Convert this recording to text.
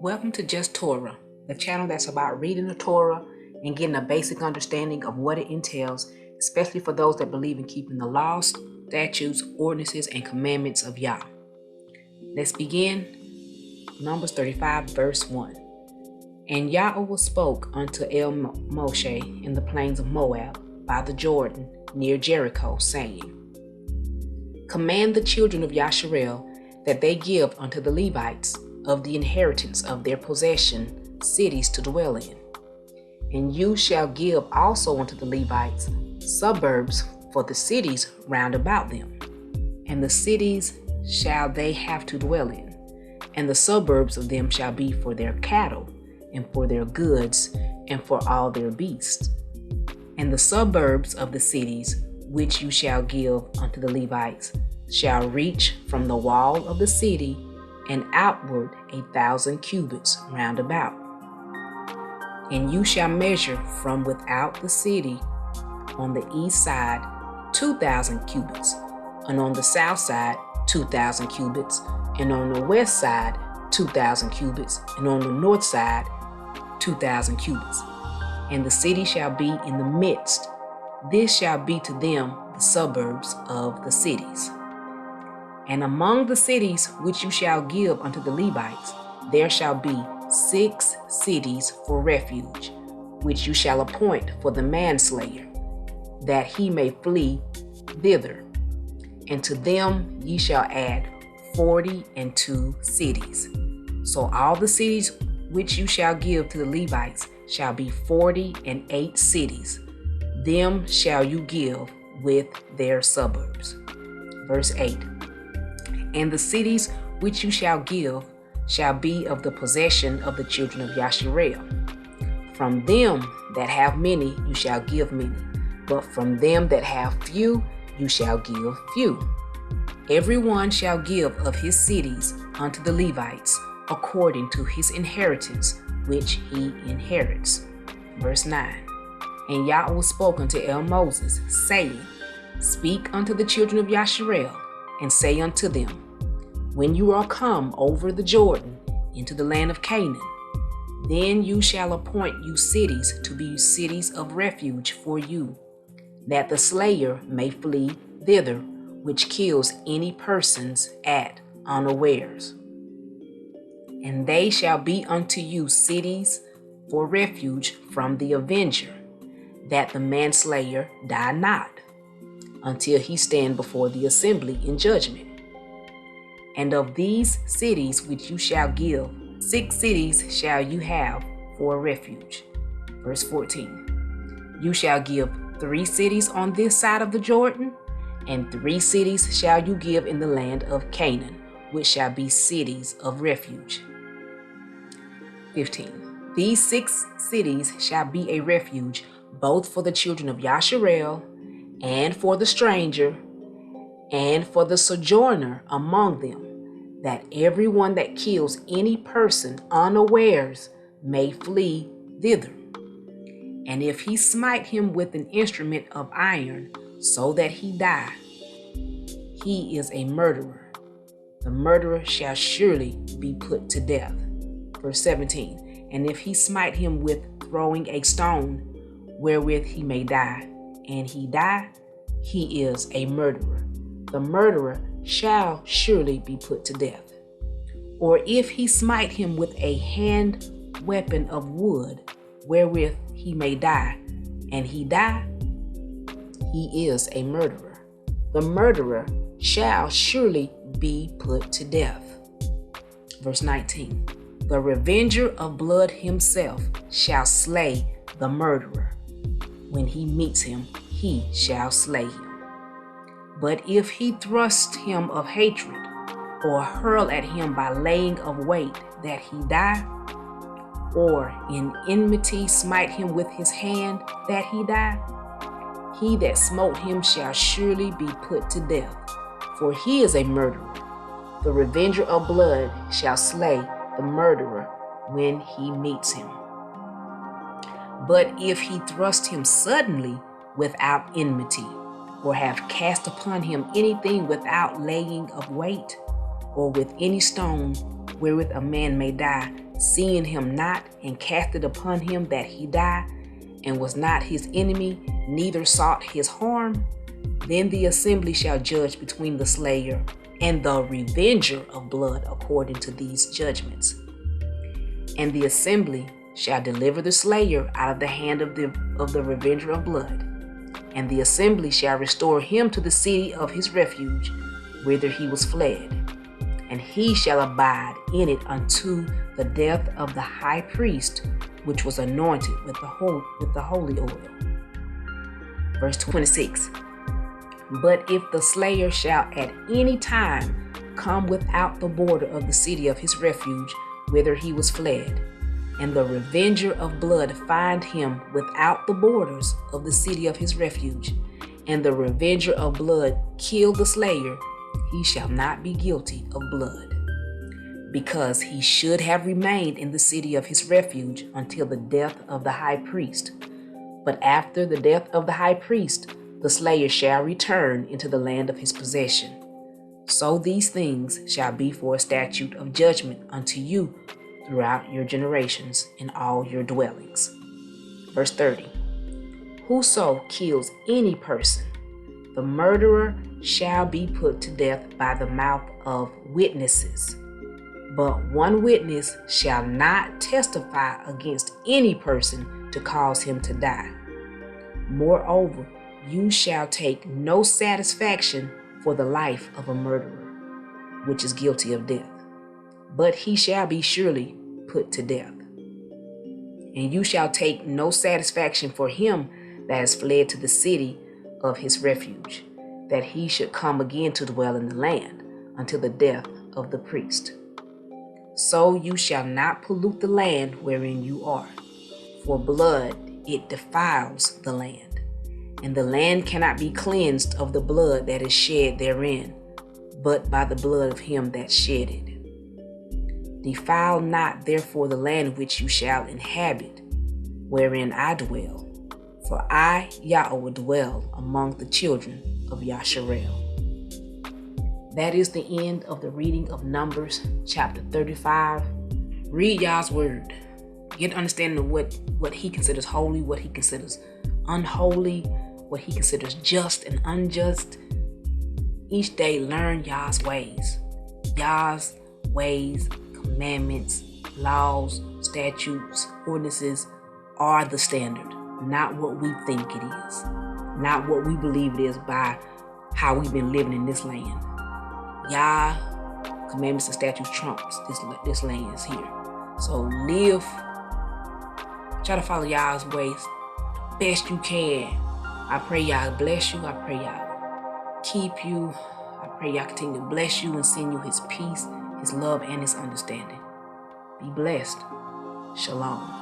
Welcome to Just Torah, the channel that's about reading the Torah and getting a basic understanding of what it entails, especially for those that believe in keeping the laws, statutes, ordinances, and commandments of Yah. Let's begin. Numbers 35, verse 1. And YAHUAH spoke unto Moshe in the plains of Moab by the Jordan near Jericho, saying, Command the children of Yasharel that they give unto the Levites of the inheritance of their possession cities to dwell in. And you shall give also unto the Levites suburbs for the cities round about them. And the cities shall they have to dwell in, and the suburbs of them shall be for their cattle, and for their goods, and for all their beasts. And the suburbs of the cities which you shall give unto the Levites shall reach from the wall of the city and outward 1,000 cubits round about. And you shall measure from without the city on the east side 2,000 cubits, and on the south side 2,000 cubits, and on the west side 2,000 cubits, and on the north side 2,000 cubits. And the city shall be in the midst. This shall be to them the suburbs of the cities. And among the cities which you shall give unto the Levites, there shall be 6 cities for refuge, which you shall appoint for the manslayer, that he may flee thither. And to them ye shall add 42 cities. So all the cities which you shall give to the Levites shall be 48 cities. Them shall you give with their suburbs. Verse 8. And the cities which you shall give shall be of the possession of the children of Yasharel. From them that have many you shall give many, but from them that have few you shall give few. Every one shall give of his cities unto the Levites according to his inheritance which he inherits. Verse 9. And YAHUAH spoke unto Moses, saying, Speak unto the children of Yasharel, and say unto them, When you are come over the Jordan into the land of Canaan, then you shall appoint you cities to be cities of refuge for you, that the slayer may flee thither, which kills any persons at unawares. And they shall be unto you cities for refuge from the avenger, that the manslayer die not, until he stand before the assembly in judgment. And of these cities which you shall give, 6 cities shall you have for a refuge. Verse 14. You shall give 3 cities on this side of the Jordan, and 3 cities shall you give in the land of Canaan, which shall be cities of refuge. 15. These 6 cities shall be a refuge both for the children of Yasharel, and for the stranger, and for the sojourner among them, that everyone that kills any person unawares may flee thither. And if he smite him with an instrument of iron, so that he die, he is a murderer. The murderer shall surely be put to death. Verse 17. And if he smite him with throwing a stone, wherewith he may die, and he die, he is a murderer. The murderer shall surely be put to death. Or if he smite him with a hand weapon of wood, wherewith he may die, and he die, he is a murderer. The murderer shall surely be put to death. Verse 19. The revenger of blood himself shall slay the murderer. When he meets him, he shall slay him. But if he thrust him of hatred, or hurl at him by laying of weight, that he die, or in enmity smite him with his hand, that he die, he that smote him shall surely be put to death, for he is a murderer. The revenger of blood shall slay the murderer when he meets him. But if he thrust him suddenly without enmity, or have cast upon him anything without laying of weight, or with any stone wherewith a man may die, seeing him not, and cast it upon him that he die, and was not his enemy, neither sought his harm, then the assembly shall judge between the slayer and the revenger of blood according to these judgments. And the assembly shall deliver the slayer out of the hand of the revenger of blood. And the assembly shall restore him to the city of his refuge, whither he was fled. And he shall abide in it unto the death of the high priest, which was anointed with the holy oil. Verse 26. But if the slayer shall at any time come without the border of the city of his refuge, whither he was fled, and the revenger of blood find him without the borders of the city of his refuge, and the revenger of blood kill the slayer, he shall not be guilty of blood, because he should have remained in the city of his refuge until the death of the high priest. But after the death of the high priest, the slayer shall return into the land of his possession. So these things shall be for a statute of judgment unto you throughout your generations in all your dwellings. Verse 30. Whoso kills any person, the murderer shall be put to death by the mouth of witnesses. But one witness shall not testify against any person to cause him to die. Moreover, you shall take no satisfaction for the life of a murderer, which is guilty of death, but he shall be surely put to death. And you shall take no satisfaction for him that has fled to the city of his refuge, that he should come again to dwell in the land until the death of the priest. So you shall not pollute the land wherein you are, for blood it defiles the land, and the land cannot be cleansed of the blood that is shed therein, but by the blood of him that shed it. Defile not therefore the land which you shall inhabit, wherein I dwell, for I, YAHUAH, dwell among the children of Yasharel. That is the end of the reading of Numbers chapter 35. Read Yah's word. Get an understanding of what he considers holy, what he considers unholy, what he considers just and unjust. Each day learn Yah's ways. Yah's ways, commandments, laws, statutes, ordinances are the standard, not what we think it is, not what we believe it is by how we've been living in this land. Yah commandments and statutes trumps this land is here. So try to follow Yah's ways the best you can. I pray Yah bless you. I pray Yah keep you. I pray Yah continue to bless you and send you his peace, his love, and his understanding. Be blessed. Shalom.